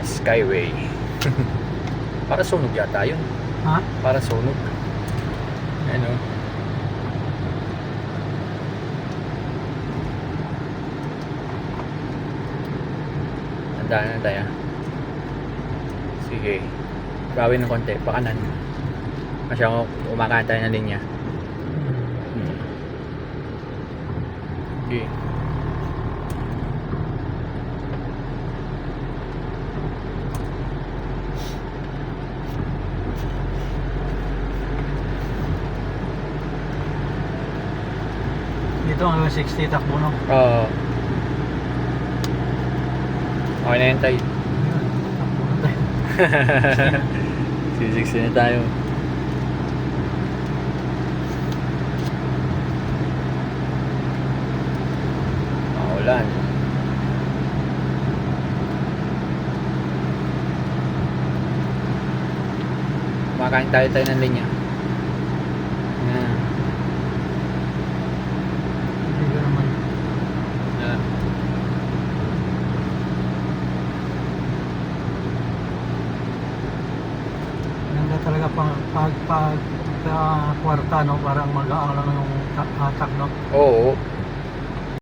Skyway. Para sunog yata yun. Ha? Para sunog. Ano? Tandaan na tayo. Sige. Bawin ng konti. Pakanan. Masyadong umakahan tayo ng linya. Okay. Dito ang 60 takbo, no? Oo. Okay na yun tayo. Takbo na tayo. C60 na tayo. Maulan. Kumakain tayo ng linya. Yan. Hindi ko naman. Yan. Ganda talaga pag kwarta, no? Parang mag-aalang yung hatak, no? Oo.